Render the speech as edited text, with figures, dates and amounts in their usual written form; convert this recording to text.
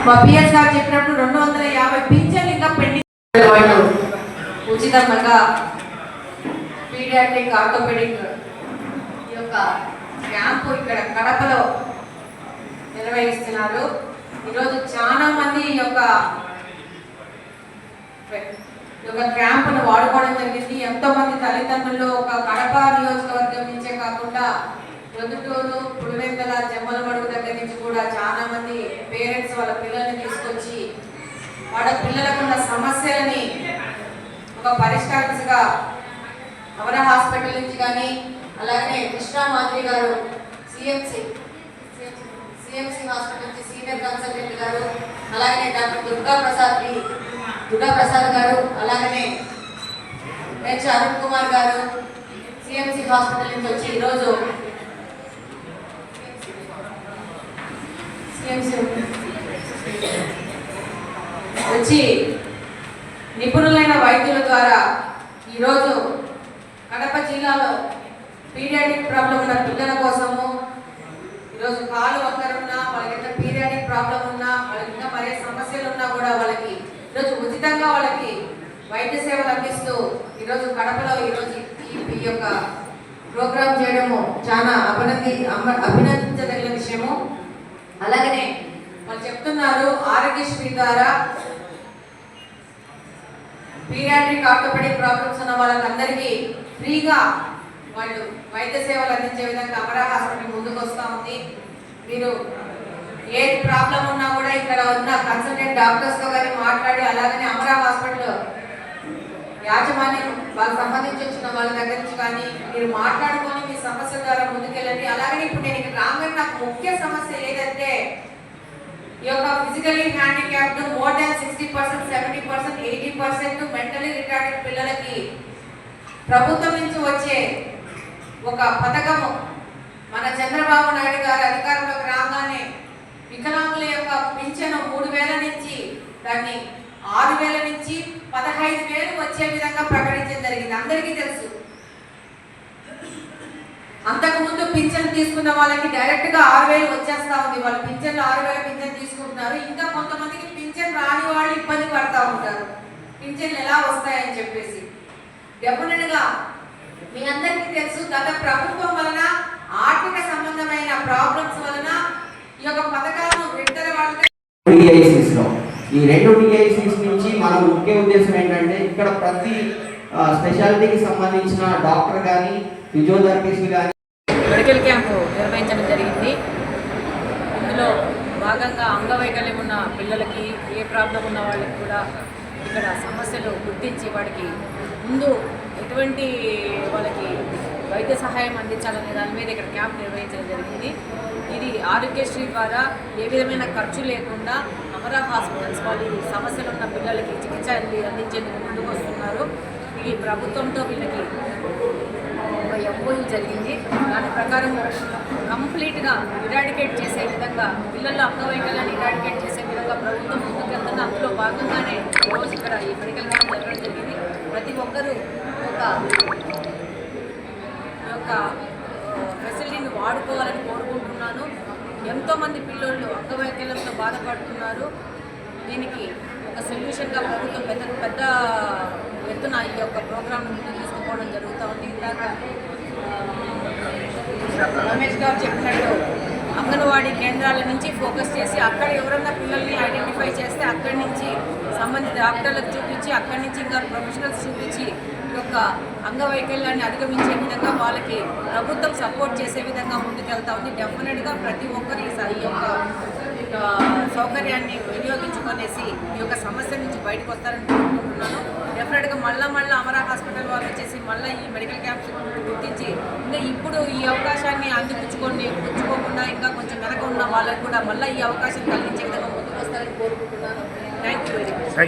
మా పిఎస్ గారు చెప్పినప్పుడు 250 పింఛన్లు ఇంకా పెండింగ్ ఉచితంగా పీడియాట్రిక్ ఆర్థోపెడిక్ ఈ యొక్క క్యాంపు ఇక్కడ కడపలో నిర్వహిస్తున్నారు. ఈరోజు చాలా మంది ఈ యొక్క క్యాంపును వాడుకోవడం జరిగింది. ఎంతో మంది తల్లిదండ్రులు ఒక కడప నియోజకవర్గం నుంచే కాకుండా ప్రొద్దుటూరు, పులివెందుల, జమ్మలమడుగు దగ్గర నుంచి కూడా చాలా మంది పేరెంట్స్ వాళ్ళ పిల్లల్ని తీసుకొచ్చి వాళ్ళ పిల్లలకున్న సమస్యలని ఒక పరిష్కారంగా అవర హాస్పిటల్ నుంచి కానీ అలాగే కృష్ణా మాధురి గారు సిఎంసి హాస్పిటల్ నుంచి సీనియర్ కన్సల్టెంట్ గారు, అలాగే డాక్టర్ దుర్గా ప్రసాద్ గారు, అలాగనే హెచ్ అరుణ్ కుమార్ గారు సిఎంసి హాస్పిటల్ నుంచి వచ్చి ఈరోజు వచ్చి నిపుణులైన వైద్యుల ద్వారా ఈరోజు కడప జిల్లాలో పీడియాట్రిక్ ప్రాబ్లం ఉన్న పిల్లల కోసము ఈరోజు కాలు వంకరున్నా వాళ్ళకి ఎంత పీడియాట్రిక్ ప్రాబ్లం ఉన్నా వాళ్ళకి ఇంకా మరే సమస్యలు ఉన్నా కూడా వాళ్ళకి ఈరోజు ఉచితంగా వాళ్ళకి వైద్య సేవలు అందిస్తూ ఈరోజు కడపలో ఈరోజు ఈ యొక్క ప్రోగ్రామ్ చేయడము చాలా అభినందించదగిన విషయము. అలాగనే వాళ్ళు చెప్తున్నారు ఆరోగ్యశ్రీ ద్వారా పీడియాట్రిక్ ఆర్థోపెడిక్ ప్రాబ్లమ్స్ ఉన్న వాళ్ళందరికీ ఫ్రీగా వాళ్ళు వైద్య సేవలు అందించే విధంగా అమరా హాస్పిటల్ ముందుకు వస్తూ ఉంది. మీరు ఏ ప్రాబ్లం ఉన్నా కూడా ఇక్కడ ఉన్న కన్సల్టెంట్ డాక్టర్స్తో కానీ మాట్లాడి అలాగనే అమరా హాస్పిటల్ యాజమాన్యం వాళ్ళకి సంబంధించి వచ్చిన వాళ్ళ దగ్గర నుంచి కానీ మీరు మాట్లాడుకొని మీ సమస్య ద్వారా ముందుకెళ్ళండి. అలాగనే ఇప్పుడు నేను ఇక్కడ రాగానే నాకు ముఖ్య సమస్య ఏదంటే ఈ యొక్క physically handicapped more than 60%, 70%, 80% mentally retarded పిల్లలకి ప్రభుత్వం నుంచి వచ్చే ఒక పథకము మన చంద్రబాబు నాయుడు గారు అధికారంలోకి రాగానే వికలాంగుల యొక్క పింఛను 3,000 నుంచి దాన్ని 6,000 నుంచి 15,000 వచ్చే విధంగా ప్రకటించడం జరిగింది. అందరికీ తెలుసు. అంతకుముందు పింఛన్ తీసుకున్న వాళ్ళకి డైరెక్ట్ గా 6,000 వచ్చేస్తా ఉంది. వాళ్ళు పింఛన్లు 6,000 పింఛన్ తీసుకుంటున్నారు. ఇంకా కొంతమందికి పింఛన్ రాని వాళ్ళు ఇబ్బంది పడతా ఉంటారు, పింఛన్లు ఎలా వస్తాయని చెప్పేసి. డెఫినెట్ గా మీ అందరికీ తెలుసు, గత ప్రభుత్వం వలన ఆర్థిక సంబంధమైన ప్రాబ్లమ్స్ వలన ఈ యొక్క పథకాలను డిఐసిస్లో ఈ రెండు డిఐసిస్ నుంచి మన ముఖ్య ఉద్దేశం ఏంటంటే ఇక్కడ ప్రతి స్పెషాలిటీకి సంబంధించిన డాక్టర్ కానీ ఫిజియోథెరపిస్ట్ కానీ మెడికల్ క్యాంపు నిర్వహించడం జరిగింది. ఇందులో భాగంగా అంగవైకల్యం ఉన్న పిల్లలకి ఏ ప్రాబ్లం ఉన్న వాళ్ళకి కూడా ఇక్కడ సమస్యలు గుర్తించి వాడికి ముందు ఎటువంటి వాళ్ళకి వైద్య సహాయం అందించాలనే దాని మీద ఇక్కడ క్యాంప్ నిర్వహించడం జరిగింది. ఇది ఆరోగ్యశ్రీ ద్వారా ఏ విధమైన ఖర్చు లేకుండా అమరా హాస్పిటల్స్ వాళ్ళు సమస్యలు ఉన్న పిల్లలకి చికిత్స అందించేందుకు ముందుకు వస్తున్నారు. ఈ ప్రభుత్వంతో వీళ్ళకి ఒక ఎంఓయూ జరిగింది. దాని ప్రకారం కంప్లీట్గా ఇరాడికేట్ చేసే విధంగా పిల్లల్లో అంగవైకల్యాన్ని ఇరాడికేట్ చేసే విధంగా ప్రభుత్వం ముందుకెళ్తున్న అందులో భాగంగానే రోజు ఇక్కడ ఈ మెడికల్ క్యాంప్ జరగడం జరిగింది. ప్రతి ఒక్కరూ యొక్క ఫెసిలిటీని వాడుకోవాలని కోరుకుంటున్నాను. ఎంతోమంది పిల్లలు అంగవైకల్యంతో బాధపడుతున్నారు. దీనికి ఒక సొల్యూషన్గా ప్రభుత్వం పెద్ద ఎత్తున ఈ యొక్క ప్రోగ్రామ్ను ముందుకు తీసుకుపోవడం జరుగుతూ ఉంది. ఇందాక రమేష్ గారు చెప్పినట్టు అంగన్వాడీ కేంద్రాల నుంచి ఫోకస్ చేసి అక్కడ ఎవరన్నా పిల్లల్ని ఐడెంటిఫై చేస్తే అక్కడి నుంచి సంబంధిత డాక్టర్లకు చూపించి అక్కడి నుంచి ఇంకా ప్రొఫెషనల్స్ చూపించి ఈ యొక్క అంగవైకల్యాన్ని అధిగమించే విధంగా వాళ్ళకి ప్రభుత్వం సపోర్ట్ చేసే విధంగా ముందుకెళ్తా ఉంది. డెఫినెట్గా ప్రతి ఒక్కరి ఈ యొక్క సౌకర్యాన్ని వినియోగించుకొనేసి ఈ యొక్క సమస్య నుంచి బయటకు వస్తారని కోరుకుంటున్నాను. డెఫినెట్గా మళ్ళీ అమరా హాస్పిటల్ వాళ్ళు వచ్చేసి మళ్ళీ ఈ మెడికల్ క్యాంప్స్ గుర్తించి ఇంకా ఇప్పుడు ఈ అవకాశాన్ని పుచ్చుకోకుండా ఇంకా కొంచెం వెనక ఉన్న వాళ్ళకి కూడా మళ్ళీ ఈ అవకాశం కలిగించే విధంగా ముందుకు వస్తారని కోరుకుంటున్నాను. Thank you very much.